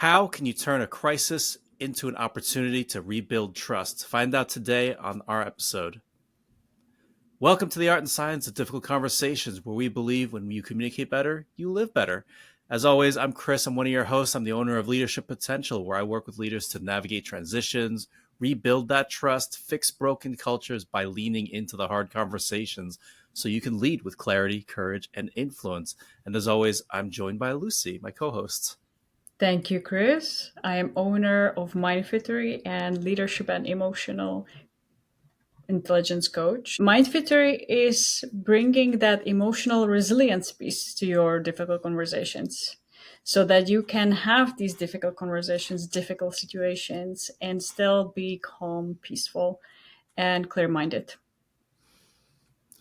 How can you turn a crisis into an opportunity to rebuild trust? Find out today on our episode. Welcome to the art and science of difficult conversations, where we believe when you communicate better, you live better. As always, I'm Chris. I'm one of your hosts. I'm the owner of Leadership Potential, where I work with leaders to navigate transitions, rebuild that trust, fix broken cultures by leaning into the hard conversations so you can lead with clarity, courage, and influence. And as always, I'm joined by Lucy, my co host. Thank you, Chris. I am owner of Mind Victory and leadership and emotional intelligence coach. Mind Victory is bringing that emotional resilience piece to your difficult conversations so that you can have these difficult conversations, difficult situations, and still be calm, peaceful, and clear minded.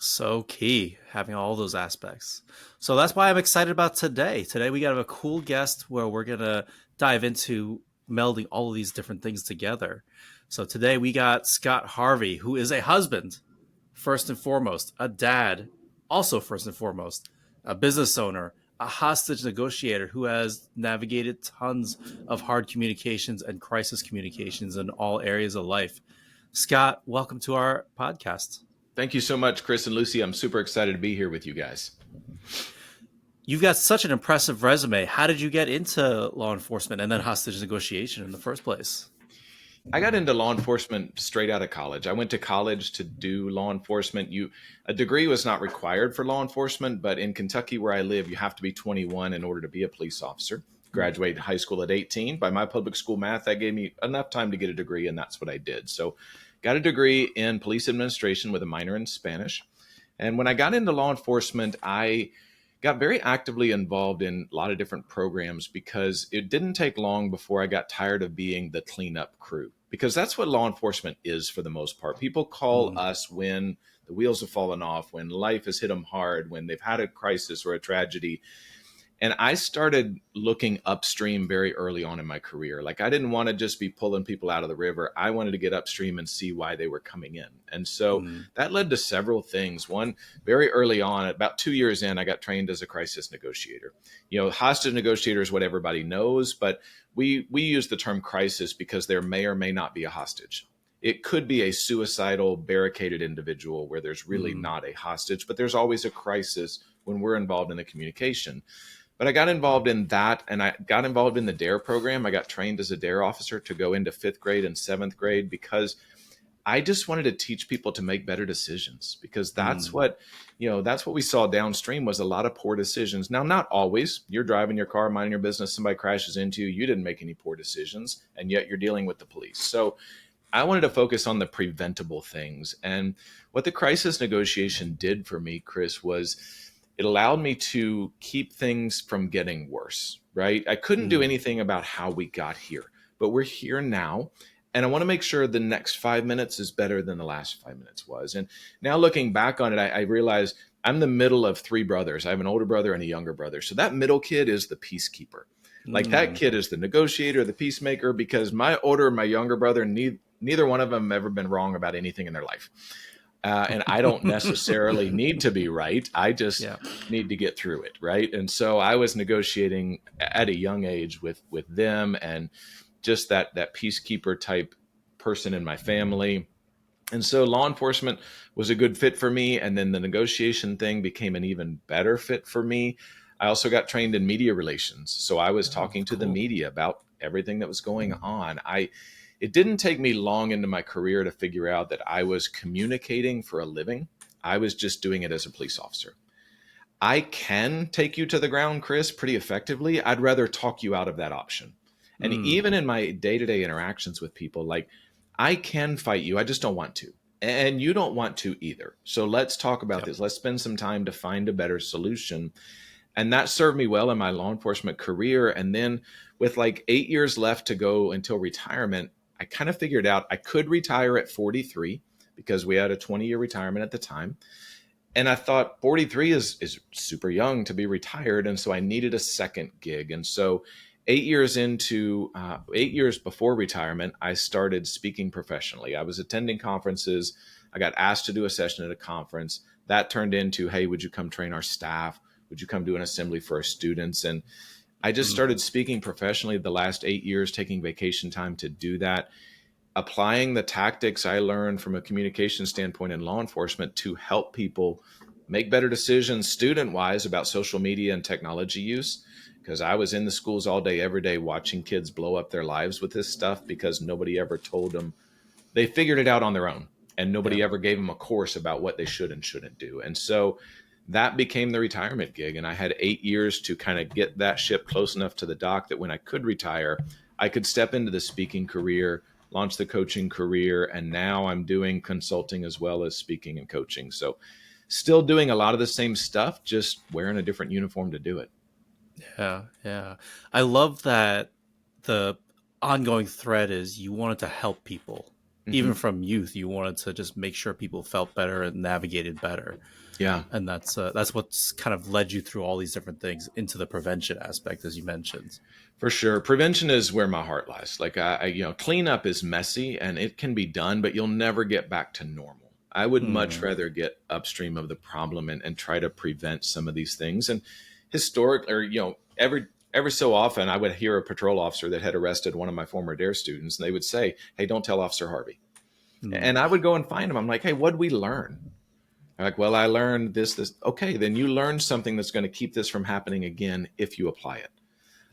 So key, having all those aspects. So that's why I'm excited about today. Today we got a cool guest where we're gonna dive into melding all of these different things together. So today we got Scott Harvey, who is a husband, first and foremost, a dad, also first and foremost, a business owner, a hostage negotiator who has navigated tons of hard communications and crisis communications in all areas of life. Scott, welcome to our podcast. Thank you so much, Chris and Lucy. I'm super excited to be here with you guys. You've got such an impressive resume. How did you get into law enforcement and then hostage negotiation in the first place? I got into law enforcement straight out of college. I went to college to do law enforcement. A degree was not required for law enforcement, but in Kentucky where I live, you have to be 21 in order to be a police officer. Graduated high school at 18. By my public school math, that gave me enough time to get a degree, and that's what I did. So got a degree in police administration with a minor in Spanish. And when I got into law enforcement, I got very actively involved in a lot of different programs because it didn't take long before I got tired of being the cleanup crew, because that's what law enforcement is for the most part. People call Mm. us when the wheels have fallen off, when life has hit them hard, when they've had a crisis or a tragedy. And I started looking upstream very early on in my career. Like, I didn't want to just be pulling people out of the river. I wanted to get upstream and see why they were coming in. And so Mm. that led to several things. One, very early on, about 2 years in, I got trained as a crisis negotiator. Hostage negotiator is what everybody knows, but we use the term crisis because there may or may not be a hostage. It could be a suicidal, barricaded individual where there's really Mm. not a hostage, but there's always a crisis when we're involved in the communication. But I got involved in that, and I got involved in the DARE program. I got trained as a DARE officer to go into fifth grade and seventh grade because I just wanted to teach people to make better decisions, because that's Mm. what we saw downstream was a lot of poor decisions. Now, not always. You're driving your car, minding your business, somebody crashes into you. You didn't make any poor decisions, and yet you're dealing with the police. So I wanted to focus on the preventable things. And what the crisis negotiation did for me, Chris, was it allowed me to keep things from getting worse, right? I couldn't do Mm. anything about how we got here, but we're here now. And I want to make sure the next 5 minutes is better than the last 5 minutes was. And now looking back on it, I realize I'm the middle of three brothers. I have an older brother and a younger brother. So that middle kid is the peacekeeper. Like, that Mm. kid is the negotiator, the peacemaker, because my older and my younger brother, neither one of them have ever been wrong about anything in their life. And I don't necessarily need to be right. I just Yeah. need to get through it, right? And so I was negotiating at a young age with them, and just that peacekeeper type person in my family. And so law enforcement was a good fit for me, and then the negotiation thing became an even better fit for me. I also got trained in media relations, so I was Oh, talking to the cool. media about everything that was going on. It didn't take me long into my career to figure out that I was communicating for a living. I was just doing it as a police officer. I can take you to the ground, Chris, pretty effectively. I'd rather talk you out of that option. And Mm. even in my day-to-day interactions with people, like, I can fight you, I just don't want to. And you don't want to either. So let's talk about Yep. this. Let's spend some time to find a better solution. And that served me well in my law enforcement career. And then, with like 8 years left to go until retirement, I kind of figured out I could retire at 43 because we had a 20-year retirement at the time. And I thought 43 is super young to be retired. And so I needed a second gig. And so 8 years before retirement, I started speaking professionally. I was attending conferences. I got asked to do a session at a conference. That turned into, hey, would you come train our staff? Would you come do an assembly for our students? And I just Mm. started speaking professionally the last 8 years, taking vacation time to do that, applying the tactics I learned from a communication standpoint in law enforcement to help people make better decisions student wise about social media and technology use. Because I was in the schools all day, every day, watching kids blow up their lives with this stuff because nobody ever told them. They figured it out on their own, and Yeah. nobody ever gave them a course about what they should and shouldn't do. And so that became the retirement gig. And I had 8 years to kind of get that ship close enough to the dock that when I could retire, I could step into the speaking career, launch the coaching career. And now I'm doing consulting as well as speaking and coaching. So still doing a lot of the same stuff, just wearing a different uniform to do it. Yeah. Yeah. I love that the ongoing thread is you wanted to help people. Mm-hmm. Even from youth, you wanted to just make sure people felt better and navigated better. Yeah, And that's what's kind of led you through all these different things into the prevention aspect, as you mentioned. for sure. Prevention is where my heart lies. Like cleanup is messy and it can be done, but you'll never get back to normal. I would much Mm. rather get upstream of the problem and try to prevent some of these things. And historically, or every so often, I would hear a patrol officer that had arrested one of my former DARE students, and they would say, "Hey, don't tell Officer Harvey." Mm. And I would go and find him. I'm like, "Hey, what did we learn?" They're like, "Well, I learned this." Okay, then you learned something that's going to keep this from happening again if you apply it.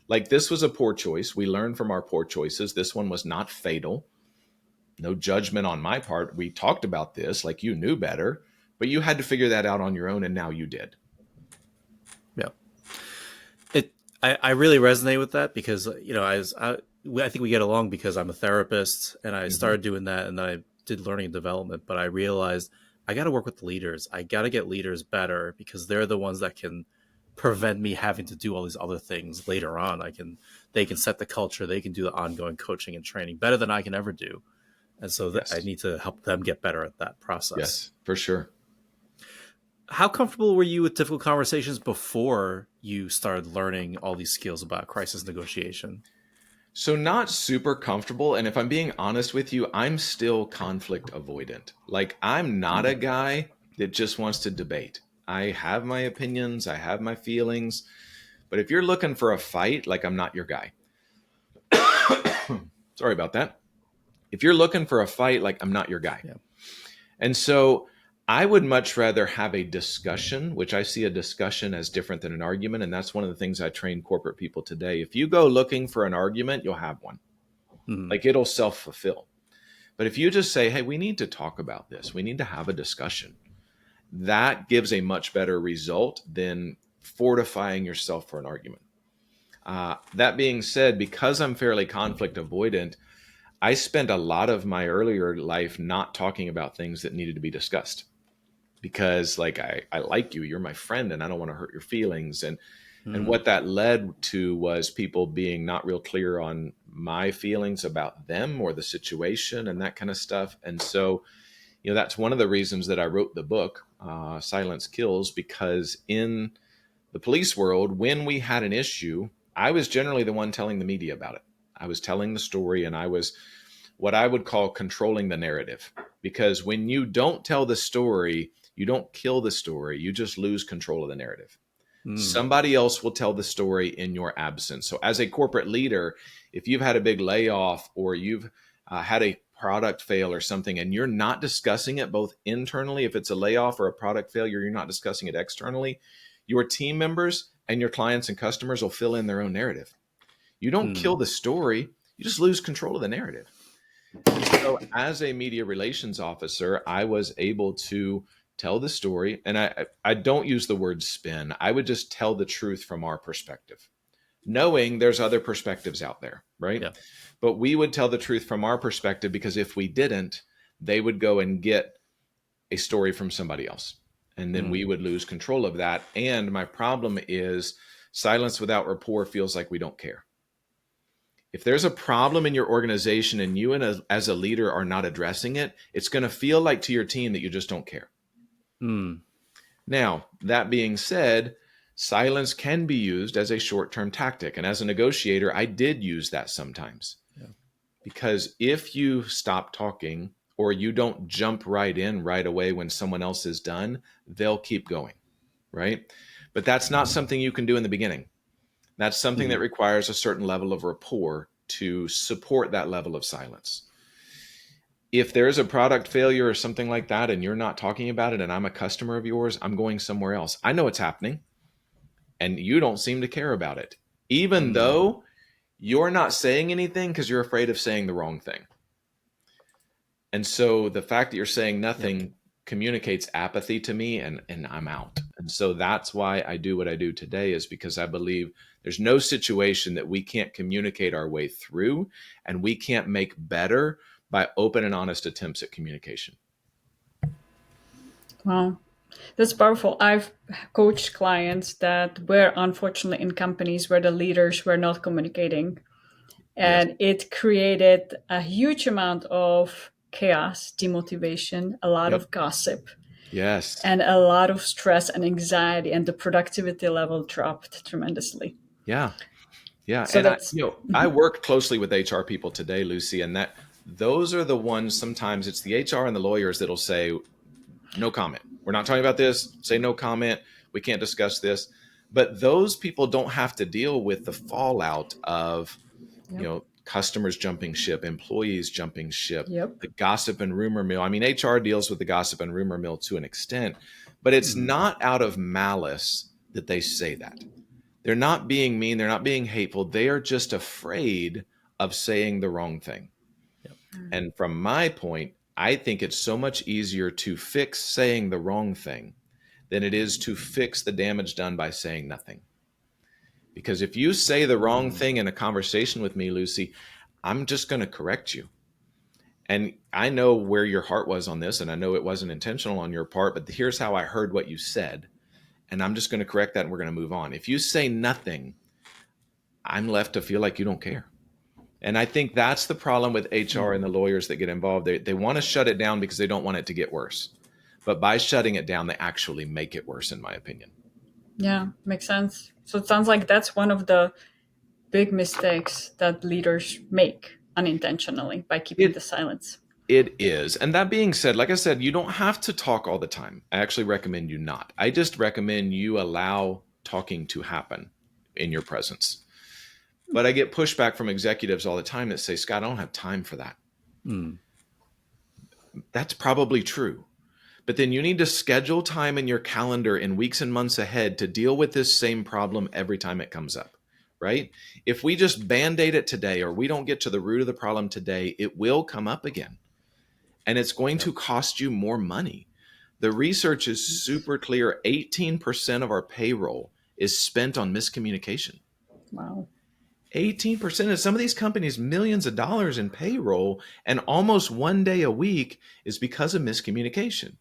Like this was a poor choice. We learned from our poor choices. This one was not fatal. No judgment on my part. We talked about this, like you knew better, but you had to figure that out on your own, and now you did. Yeah. I really resonate with that because I think we get along because I'm a therapist and I Mm-hmm. started doing that and then I did learning and development, but I realized I got to work with leaders. I got to get leaders better because they're the ones that can prevent me having to do all these other things later on. They can set the culture, they can do the ongoing coaching and training better than I can ever do. And so I Yes. need to help them get better at that process. Yes, for sure. How comfortable were you with difficult conversations before you started learning all these skills about crisis negotiation? So, not super comfortable. And if I'm being honest with you, I'm still conflict avoidant. Like, I'm not a guy that just wants to debate. I have my opinions, I have my feelings. But if you're looking for a fight, like, I'm not your guy. Sorry about that. If you're looking for a fight, like, I'm not your guy. Yeah. And so I would much rather have a discussion, which I see a discussion as different than an argument. And that's one of the things I train corporate people today. If you go looking for an argument, you'll have one. Mm. Like it'll self fulfill. But if you just say, hey, we need to talk about this, we need to have a discussion, that gives a much better result than fortifying yourself for an argument. That being said, because I'm fairly conflict avoidant, I spent a lot of my earlier life not talking about things that needed to be discussed because like I like you, you're my friend and I don't want to hurt your feelings. And Mm. what that led to was people being not real clear on my feelings about them or the situation and that kind of stuff. And so, that's one of the reasons that I wrote the book, Silence Kills, because in the police world, when we had an issue, I was generally the one telling the media about it. I was telling the story and I was what I would call controlling the narrative. Because when you don't tell the story, you don't kill the story, you just lose control of the narrative. Mm. Somebody else will tell the story in your absence. So, as a corporate leader, if you've had a big layoff or you've had a product fail or something, and you're not discussing it both internally, if it's a layoff or a product failure, you're not discussing it externally, your team members and your clients and customers will fill in their own narrative. You don't Mm. kill the story, you just lose control of the narrative. So, as a media relations officer, I was able to tell the story, and I don't use the word spin. I would just tell the truth from our perspective, knowing there's other perspectives out there, right? Yeah. But we would tell the truth from our perspective because if we didn't, they would go and get a story from somebody else, and then we Mm. would lose control of that. And my problem is silence without rapport feels like we don't care. If there's a problem in your organization and you as a leader are not addressing it, it's going to feel like to your team that you just don't care. Mm. Now, that being said, silence can be used as a short-term tactic. And as a negotiator, I did use that sometimes. Yeah. Because if you stop talking or you don't jump right in right away when someone else is done, they'll keep going, right? But that's not something you can do in the beginning. That's something that requires a certain level of rapport to support that level of silence. If there's a product failure or something like that and you're not talking about it and I'm a customer of yours, I'm going somewhere else. I know it's happening and you don't seem to care about it, even though you're not saying anything because you're afraid of saying the wrong thing. And so the fact that you're saying nothing communicates apathy to me, and I'm out. And so that's why I do what I do today, is because I believe there's no situation that we can't communicate our way through and we can't make better by open and honest attempts at communication. Wow. That's powerful. I've coached clients that were unfortunately in companies where the leaders were not communicating. And it created a huge amount of chaos, demotivation, a lot of gossip, Yes. and a lot of stress and anxiety, and the productivity level dropped tremendously. Yeah. Yeah. So And that's I work closely with HR people today, Lucy, and that those are the ones, sometimes it's the HR and the lawyers that'll say, no comment. We're not talking about this. Say no comment. We can't discuss this. But those people don't have to deal with the fallout of, customers jumping ship, employees jumping ship, the gossip and rumor mill. I mean, HR deals with the gossip and rumor mill to an extent, but it's not out of malice that they say that. They're not being mean. They're not being hateful. They are just afraid of saying the wrong thing. And from my point, I think it's so much easier to fix saying the wrong thing than it is to fix the damage done by saying nothing. Because if you say the wrong thing in a conversation with me, Lucy, I'm just going to correct you. And I know where your heart was on this, and I know it wasn't intentional on your part, but here's how I heard what you said. And I'm just going to correct that, and we're going to move on. If you say nothing, I'm left to feel like you don't care. And I think that's the problem with HR and the lawyers that get involved. They want to shut it down because they don't want it to get worse. But by shutting it down, they actually make it worse, in my opinion. Yeah, makes sense. So it sounds like that's one of the big mistakes that leaders make unintentionally by keeping the silence. It is. And that being said, like I said, you don't have to talk all the time. I actually recommend you not. I just recommend you allow talking to happen in your presence. But I get pushback from executives all the time that say, Scott, I don't have time for that. That's probably true. But then you need to schedule time in your calendar in weeks and months ahead to deal with this same problem every time it comes up, right? If we just Band-Aid it today, or we don't get to the root of the problem today, it will come up again. And it's going to cost you more money. The research is super clear. 18% of our payroll is spent on miscommunication. Wow. 18% of some of these companies, millions of dollars in payroll, and almost one day a week is because of miscommunication.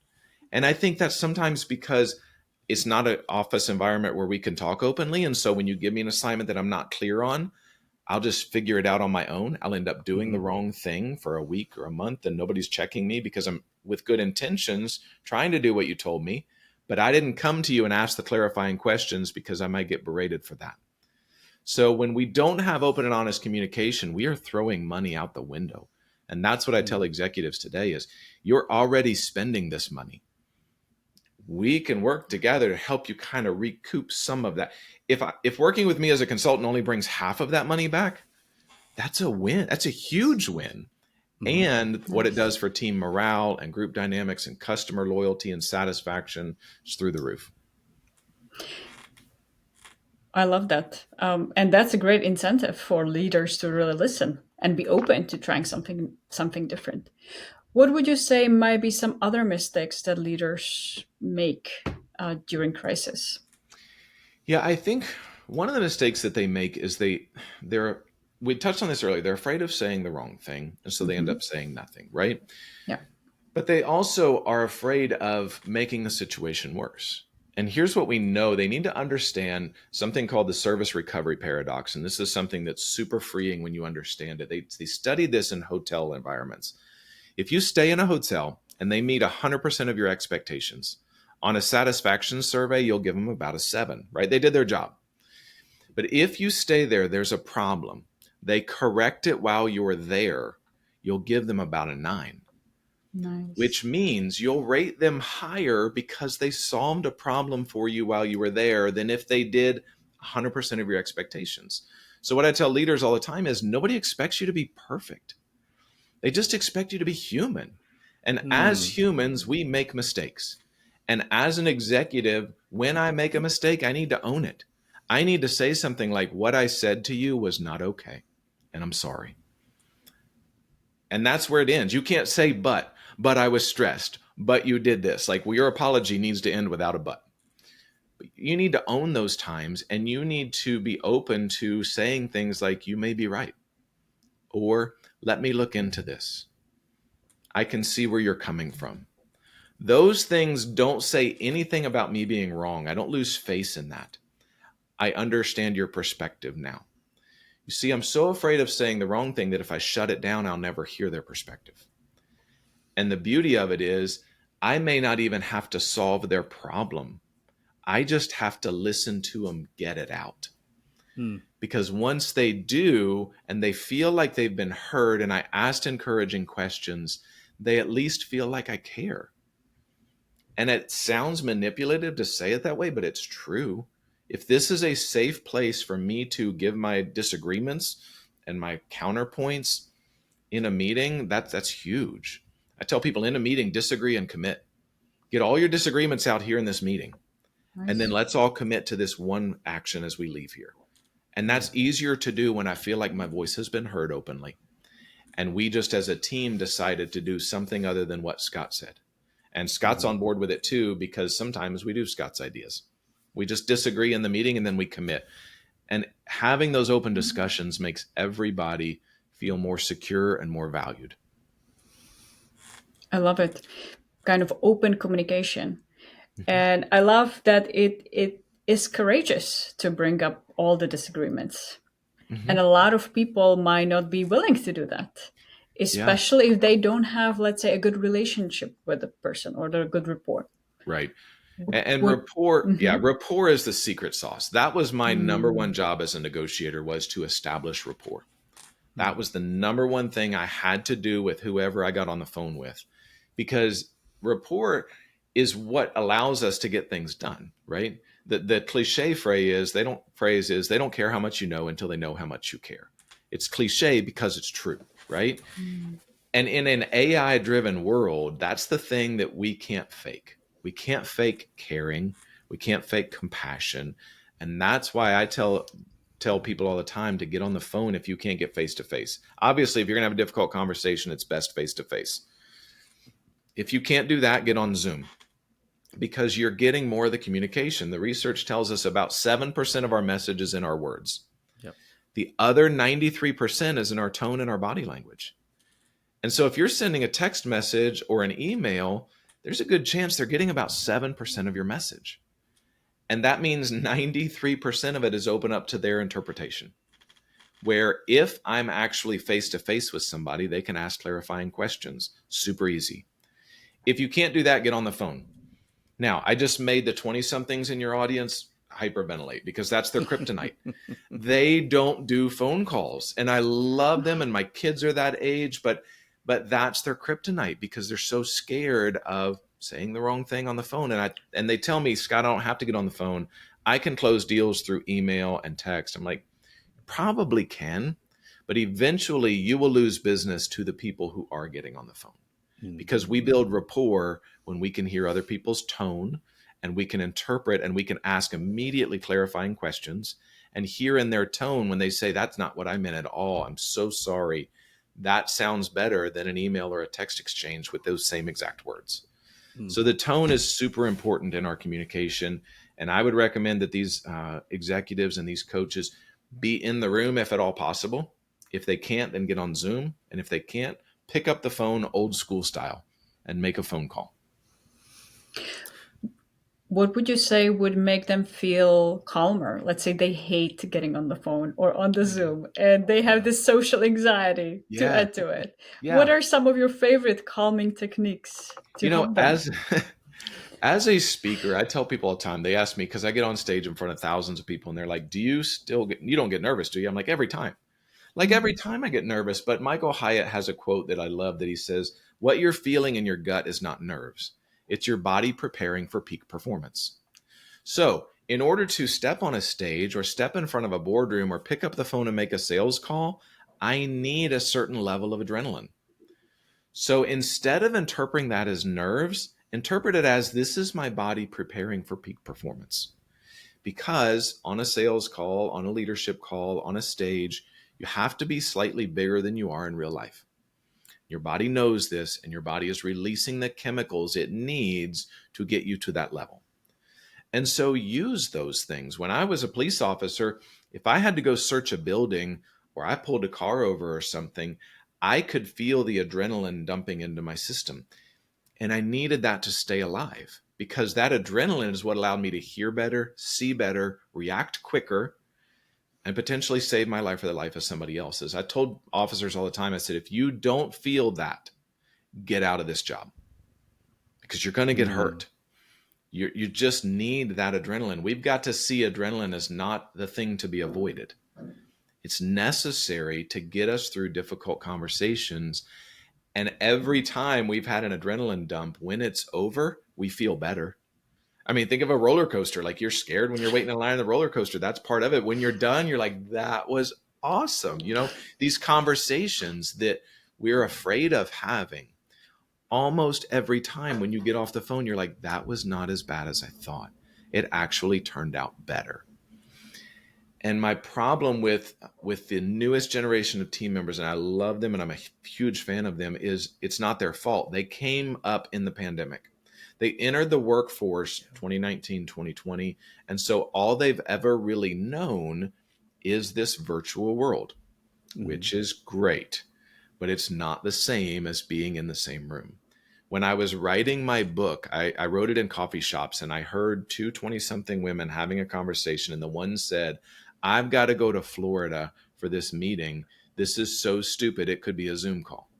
And I think that's sometimes because it's not an office environment where we can talk openly. And so when you give me an assignment that I'm not clear on, I'll just figure it out on my own. I'll end up doing the wrong thing for a week or a month, and nobody's checking me because I'm with good intentions trying to do what you told me. But I didn't come to you and ask the clarifying questions because I might get berated for that. So when we don't have open and honest communication, we are throwing money out the window. And that's what I tell executives today is, you're already spending this money. We can work together to help you kind of recoup some of that. If working with me as a consultant only brings half of that money back, that's a win. That's a huge win. And what it does for team morale and group dynamics and customer loyalty and satisfaction is through the roof. I love that. And that's a great incentive for leaders to really listen and be open to trying something different. What would you say might be some other mistakes that leaders make during crisis? Yeah, I think one of the mistakes that they make is we touched on this earlier, they're afraid of saying the wrong thing. And so they end up saying nothing, right? Yeah. But they also are afraid of making the situation worse. And here's what we know. They need to understand something called the service recovery paradox. And this is something that's super freeing when you understand it. They studied this in hotel environments. If you stay in a hotel and they meet 100% of your expectations, on a satisfaction survey, you'll give them about a 7, right? They did their job. But if you stay there, there's a problem. They correct it while you're there, you'll give them about a 9. Nice. Which means you'll rate them higher because they solved a problem for you while you were there than if they did 100% of your expectations. So what I tell leaders all the time is nobody expects you to be perfect. They just expect you to be human. And as humans, we make mistakes. And as an executive, when I make a mistake, I need to own it. I need to say something like, what I said to you was not okay, and I'm sorry. And that's where it ends. You can't say, but I was stressed, but you did this. Like, well, your apology needs to end without a but. You need to own those times, and you need to be open to saying things like, you may be right, or let me look into this. I can see where you're coming from. Those things don't say anything about me being wrong. I don't lose face in that. I understand your perspective now. You see, I'm so afraid of saying the wrong thing that if I shut it down, I'll never hear their perspective. And the beauty of it is, I may not even have to solve their problem. I just have to listen to them get it out. Because once they do, and they feel like they've been heard, and I asked encouraging questions, they at least feel like I care. And it sounds manipulative to say it that way, but it's true. If this is a safe place for me to give my disagreements and my counterpoints in a meeting, that's huge. I tell people in a meeting, disagree and commit. Get all your disagreements out here in this meeting. Nice. And then let's all commit to this one action as we leave here. And that's easier to do when I feel like my voice has been heard openly. And we just as a team decided to do something other than what Scott said. And Scott's on board with it too, because sometimes we do Scott's ideas. We just disagree in the meeting and then we commit. And having those open discussions makes everybody feel more secure and more valued. I love it. Kind of open communication. And I love that it is courageous to bring up all the disagreements. And a lot of people might not be willing to do that, especially if they don't have, let's say, a good relationship with the person or a good rapport. Right. And rapport, rapport is the secret sauce. That was my number one job as a negotiator, was to establish rapport. That was the number one thing I had to do with whoever I got on the phone with, because rapport is what allows us to get things done, right? The cliche phrase is they don't care how much you know until they know how much you care. It's cliche because it's true, right? And in an AI-driven world, that's the thing that we can't fake. We can't fake caring. We can't fake compassion. And that's why I tell people all the time to get on the phone if you can't get face-to-face. Obviously, if you're going to have a difficult conversation, it's best face-to-face. If you can't do that, get on Zoom, because you're getting more of the communication. The research tells us about 7% of our message is in our words. Yep. The other 93% is in our tone and our body language. And so if you're sending a text message or an email, there's a good chance they're getting about 7% of your message. And that means 93% of it is open up to their interpretation. Where if I'm actually face-to-face with somebody, they can ask clarifying questions. Super easy. If you can't do that, get on the phone. Now, I just made the 20-somethings in your audience hyperventilate because that's their kryptonite. They don't do phone calls. And I love them, and my kids are that age, but that's their kryptonite because they're so scared of saying the wrong thing on the phone. And they tell me, Scott, I don't have to get on the phone. I can close deals through email and text. I'm like, probably can, but eventually you will lose business to the people who are getting on the phone. Because we build rapport when we can hear other people's tone, and we can interpret, and we can ask immediately clarifying questions, and hear in their tone when they say, that's not what I meant at all, I'm so sorry. That sounds better than an email or a text exchange with those same exact words. So the tone is super important in our communication. And I would recommend that these executives and these coaches be in the room if at all possible. If they can't, then get on Zoom. And if they can't, pick up the phone old school style and make a phone call. What would you say would make them feel calmer? Let's say they hate getting on the phone or on the Zoom and they have this social anxiety to add to it. Yeah. What are some of your favorite calming techniques to help them? As a speaker, I tell people all the time, they ask me, because I get on stage in front of thousands of people and they're like, you don't get nervous, do you? I'm like, every time. Like every time I get nervous, but Michael Hyatt has a quote that I love that he says, what you're feeling in your gut is not nerves. It's your body preparing for peak performance. So in order to step on a stage or step in front of a boardroom or pick up the phone and make a sales call, I need a certain level of adrenaline. So instead of interpreting that as nerves, interpret it as this is my body preparing for peak performance. Because on a sales call, on a leadership call, on a stage, you have to be slightly bigger than you are in real life. Your body knows this, and your body is releasing the chemicals it needs to get you to that level. And so use those things. When I was a police officer, if I had to go search a building or I pulled a car over or something, I could feel the adrenaline dumping into my system. And I needed that to stay alive because that adrenaline is what allowed me to hear better, see better, react quicker, and potentially save my life or the life of somebody else's. I told officers all the time, I said, if you don't feel that, get out of this job because you're going to get hurt. You just need that adrenaline. We've got to see adrenaline as not the thing to be avoided. It's necessary to get us through difficult conversations. And every time we've had an adrenaline dump, when it's over, we feel better. I mean, think of a roller coaster. Like you're scared when you're waiting in line on the roller coaster. That's part of it. When you're done, you're like, that was awesome. You know, these conversations that we're afraid of having, almost every time when you get off the phone, you're like, that was not as bad as I thought. It actually turned out better. And my problem with the newest generation of team members, and I love them and I'm a huge fan of them, is it's not their fault. They came up in the pandemic. They entered the workforce 2019, 2020. And so all they've ever really known is this virtual world, which is great, but it's not the same as being in the same room. When I was writing my book, I wrote it in coffee shops and I heard two 20-something women having a conversation. And the one said, I've got to go to Florida for this meeting. This is so stupid. It could be a Zoom call.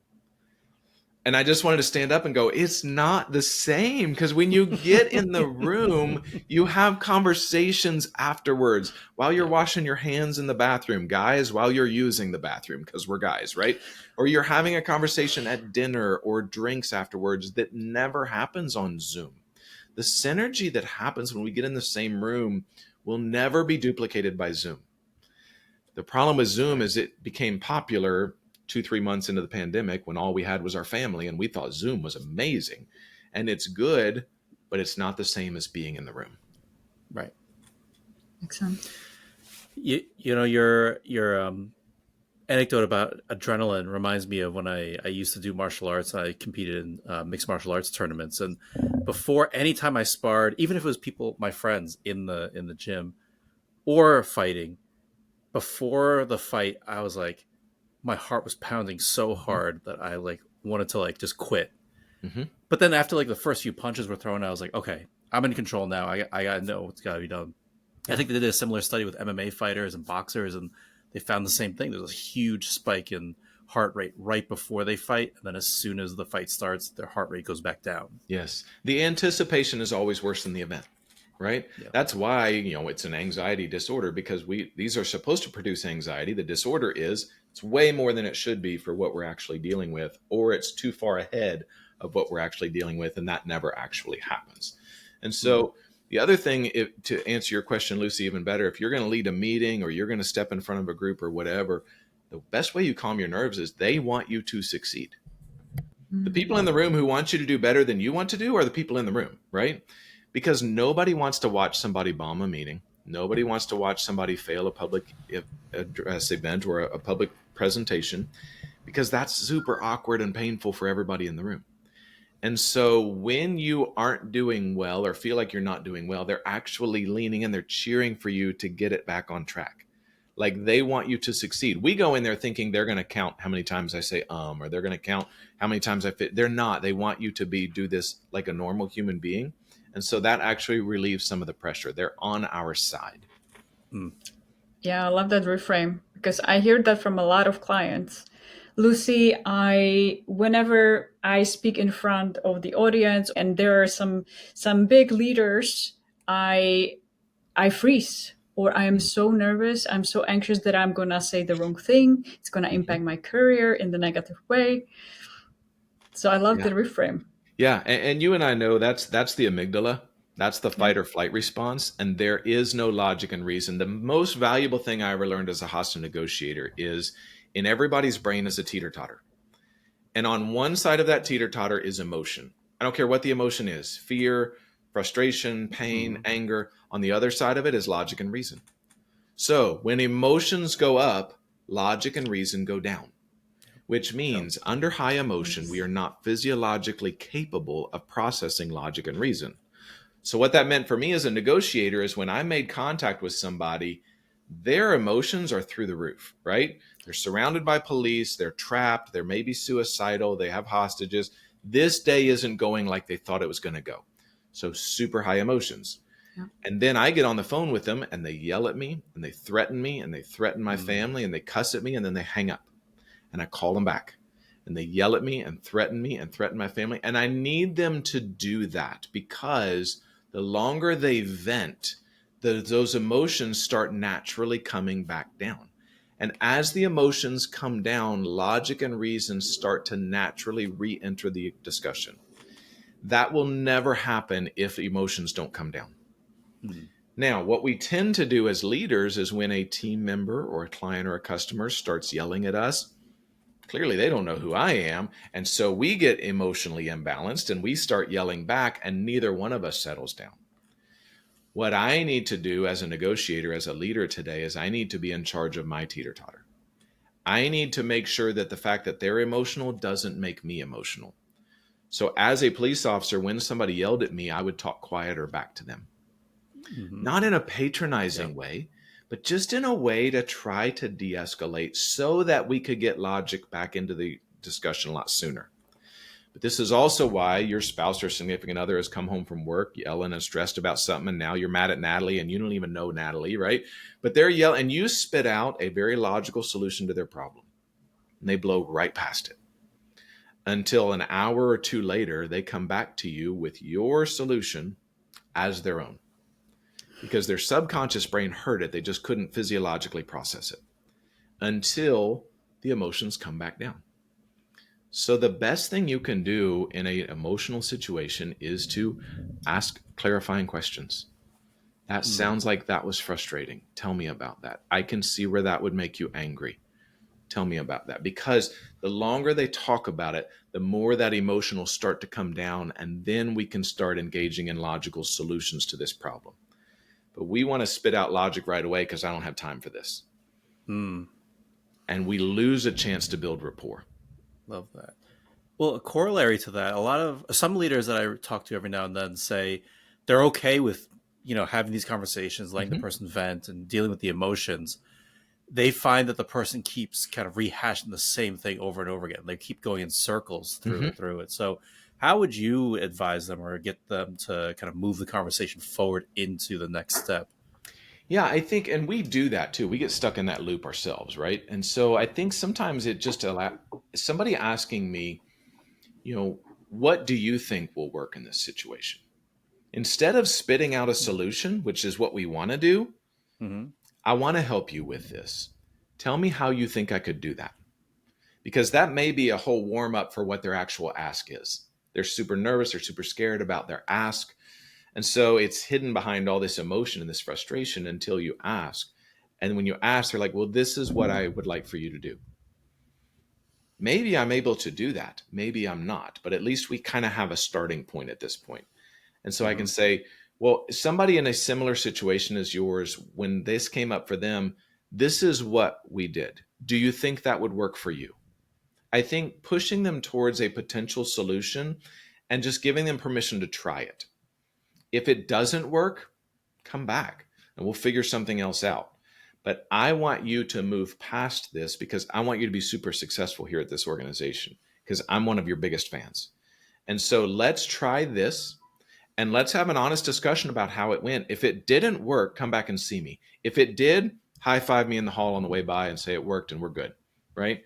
And I just wanted to stand up and go, it's not the same. Because when you get in the room, you have conversations afterwards while you're washing your hands in the bathroom, guys, while you're using the bathroom, because we're guys, right? Or you're having a conversation at dinner or drinks afterwards that never happens on Zoom. The synergy that happens when we get in the same room will never be duplicated by Zoom. The problem with Zoom is it became popular 2-3 months into the pandemic when all we had was our family and we thought Zoom was amazing and it's good, but it's not the same as being in the room. Right. Makes sense. You know, your anecdote about adrenaline reminds me of when I used to do martial arts. I competed in mixed martial arts tournaments, and before any time I sparred, even if it was people, my friends in the gym or fighting, before the fight, I was like, my heart was pounding so hard that I like wanted to like just quit. Mm-hmm. But then after like the first few punches were thrown, I was like, okay, I'm in control now. I gotta know what's gotta be done. I think they did a similar study with MMA fighters and boxers, and they found the same thing. There's a huge spike in heart rate right before they fight, and then as soon as the fight starts, their heart rate goes back down. Yes. The anticipation is always worse than the event, right? Yeah. That's why, it's an anxiety disorder, because these are supposed to produce anxiety. The disorder is it's way more than it should be for what we're actually dealing with, or it's too far ahead of what we're actually dealing with, and that never actually happens. And so the other thing, to answer your question, Lucy, even better, if you're going to lead a meeting or you're going to step in front of a group or whatever, the best way you calm your nerves is they want you to succeed. The people in the room who want you to do better than you want to do are the people in the room, right? Because nobody wants to watch somebody bomb a meeting. Nobody wants to watch somebody fail a public address event or a public presentation, because that's super awkward and painful for everybody in the room. And so when you aren't doing well or feel like you're not doing well, they're actually leaning in, they're cheering for you to get it back on track. Like they want you to succeed. We go in there thinking they're going to count how many times I say or they're going to count how many times I fit. They're not. They want you to do this like a normal human being. And so that actually relieves some of the pressure. They're on our side. Yeah, I love that reframe, because I hear that from a lot of clients. Lucy, whenever I speak in front of the audience and there are some big leaders, I freeze, or I am so nervous, I'm so anxious that I'm gonna say the wrong thing. It's gonna impact my career in the negative way. So I love the reframe. Yeah, and you and I know that's the amygdala. That's the fight or flight response. And there is no logic and reason. The most valuable thing I ever learned as a hostage negotiator is in everybody's brain is a teeter-totter. And on one side of that teeter-totter is emotion. I don't care what the emotion is, fear, frustration, pain, anger. On the other side of it is logic and reason. So when emotions go up, logic and reason go down, which means under high emotion, we are not physiologically capable of processing logic and reason. So what that meant for me as a negotiator is when I made contact with somebody, their emotions are through the roof, right? They're surrounded by police, they're trapped, they're maybe suicidal, they have hostages. This day isn't going like they thought it was going to go. So super high emotions. Yeah. And then I get on the phone with them and they yell at me and they threaten me and they threaten my family and they cuss at me and then they hang up. And I call them back and they yell at me and threaten my family. And I need them to do that because the longer they vent, those emotions start naturally coming back down. And as the emotions come down, logic and reason start to naturally re-enter the discussion. That will never happen if emotions don't come down. Now, what we tend to do as leaders is when a team member or a client or a customer starts yelling at us, clearly they don't know who I am. And so we get emotionally imbalanced and we start yelling back and neither one of us settles down. What I need to do as a negotiator, as a leader today, is I need to be in charge of my teeter-totter. I need to make sure that the fact that they're emotional doesn't make me emotional. So as a police officer, when somebody yelled at me, I would talk quieter back to them. Not in a patronizing way, but just in a way to try to de-escalate so that we could get logic back into the discussion a lot sooner. But this is also why your spouse or significant other has come home from work yelling and stressed about something, and now you're mad at Natalie and you don't even know Natalie, right? But they're yelling and you spit out a very logical solution to their problem and they blow right past it. Until an hour or two later, they come back to you with your solution as their own. Because their subconscious brain heard it, they just couldn't physiologically process it until the emotions come back down. So the best thing you can do in an emotional situation is to ask clarifying questions. That sounds like that was frustrating. Tell me about that. I can see where that would make you angry. Tell me about that. Because the longer they talk about it, the more that emotion will start to come down, and then we can start engaging in logical solutions to this problem. But we want to spit out logic right away because I don't have time for this. And we lose a chance to build rapport. Love that. Well, a corollary to that, some leaders that I talk to every now and then say they're okay with, having these conversations, letting the person vent and dealing with the emotions. They find that the person keeps kind of rehashing the same thing over and over again. They keep going in circles through it. So how would you advise them or get them to kind of move the conversation forward into the next step? Yeah, I think, and we do that too. We get stuck in that loop ourselves, right? And so I think sometimes it just somebody asking me, what do you think will work in this situation? Instead of spitting out a solution, which is what we want to do, I want to help you with this. Tell me how you think I could do that. Because that may be a whole warm up for what their actual ask is. They're super nervous, they're super scared about their ask. And so it's hidden behind all this emotion and this frustration until you ask. And when you ask, they're like, well, this is what I would like for you to do. Maybe I'm able to do that. Maybe I'm not. But at least we kind of have a starting point at this point. And so I can say, well, somebody in a similar situation as yours, when this came up for them, this is what we did. Do you think that would work for you? I think pushing them towards a potential solution and just giving them permission to try it. If it doesn't work, come back and we'll figure something else out. But I want you to move past this because I want you to be super successful here at this organization because I'm one of your biggest fans. And so let's try this and let's have an honest discussion about how it went. If it didn't work, come back and see me. If it did, high five me in the hall on the way by and say it worked and we're good, right?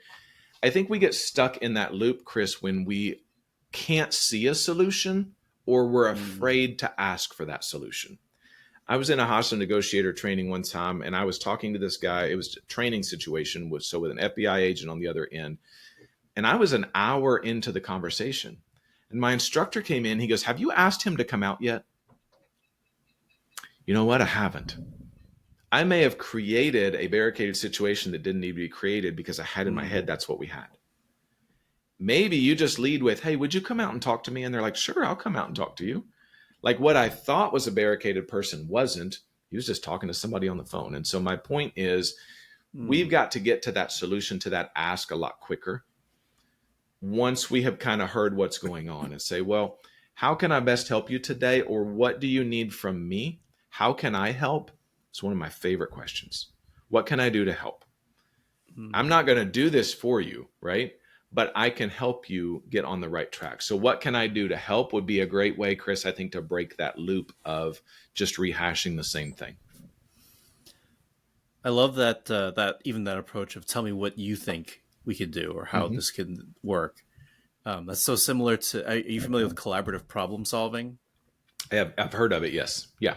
I think we get stuck in that loop, Chris, when we can't see a solution or we're afraid to ask for that solution. I was in a hostage negotiator training one time and I was talking to this guy. It was a training situation with an FBI agent on the other end. And I was an hour into the conversation and my instructor came in. He goes, have you asked him to come out yet? You know what? I haven't. I may have created a barricaded situation that didn't need to be created because I had in my head that's what we had. Maybe you just lead with, hey, would you come out and talk to me? And they're like, sure, I'll come out and talk to you. Like what I thought was a barricaded person wasn't. He was just talking to somebody on the phone. And so my point is, we've got to get to that solution, to that ask a lot quicker once we have kind of heard what's going on and say, well, how can I best help you today? Or what do you need from me? How can I help? It's one of my favorite questions. What can I do to help? I'm not going to do this for you, right? But I can help you get on the right track. So what can I do to help would be a great way, Chris, I think, to break that loop of just rehashing the same thing. I love that that approach of tell me what you think we could do or how this can work. That's so similar to. Are you familiar with collaborative problem solving? I've heard of it. Yes. Yeah.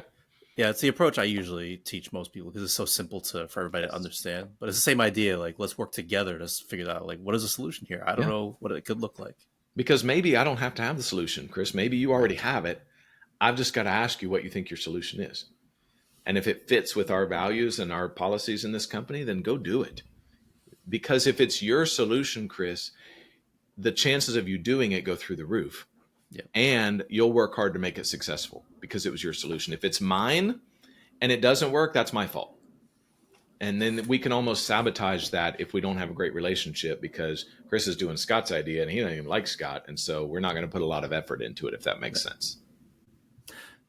Yeah, it's the approach I usually teach most people because it's so simple for everybody to understand. But it's the same idea. Like, let's work together to figure out like what is the solution here. I don't know what it could look like. Because maybe I don't have to have the solution, Chris. Maybe you already have it. I've just got to ask you what you think your solution is. And if it fits with our values and our policies in this company, then go do it. Because if it's your solution, Chris, the chances of you doing it go through the roof. Yeah. And you'll work hard to make it successful because it was your solution. If it's mine and it doesn't work, that's my fault. And then we can almost sabotage that if we don't have a great relationship because Chris is doing Scott's idea and he doesn't even like Scott. And so we're not going to put a lot of effort into it, if that makes sense.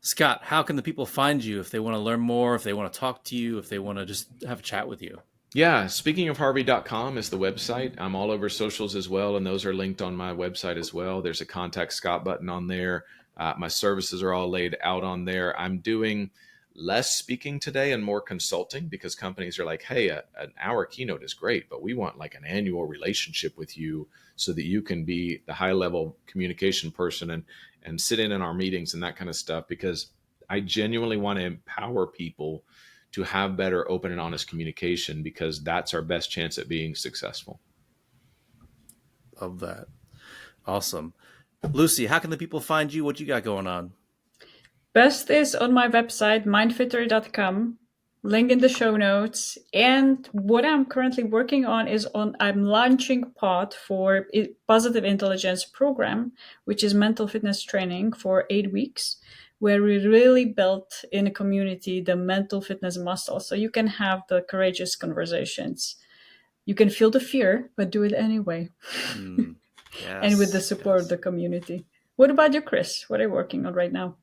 Scott, how can the people find you if they want to learn more, if they want to talk to you, if they want to just have a chat with you? Yeah, speakingofharvey.com is the website. I'm all over socials as well, and those are linked on my website as well. There's a contact Scott button on there. My services are all laid out on there. I'm doing less speaking today and more consulting because companies are like, hey, an hour keynote is great, but we want like an annual relationship with you so that you can be the high level communication person and sit in our meetings and that kind of stuff, because I genuinely want to empower people to have better open and honest communication because that's our best chance at being successful. Love that. Awesome. Lucy, how can the people find you? What you got going on? Best is on my website, mindfittery.com, link in the show notes. And what I'm currently working on is I'm launching POD for Positive Intelligence Program, which is mental fitness training for 8 weeks, where we really built in a community the mental fitness muscle. So you can have the courageous conversations. You can feel the fear, but do it anyway. Yes, and with the support of the community. What about you, Chris? What are you working on right now?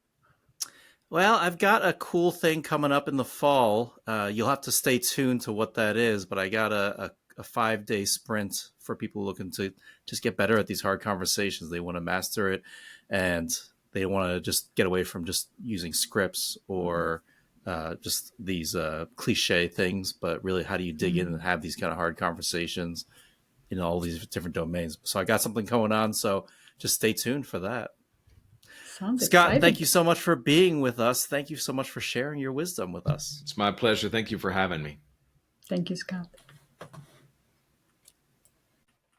Well, I've got a cool thing coming up in the fall. You'll have to stay tuned to what that is, but I got a 5-day sprint for people looking to just get better at these hard conversations. They want to master it, and they want to just get away from just using scripts or just these cliche things, but really how do you dig in and have these kind of hard conversations in all these different domains. So I got something going on, so just stay tuned for that. Sounds Scott, exciting. Thank you so much for being with us. Thank you so much for sharing your wisdom with us. It's my pleasure. Thank you for having me. Thank you, Scott.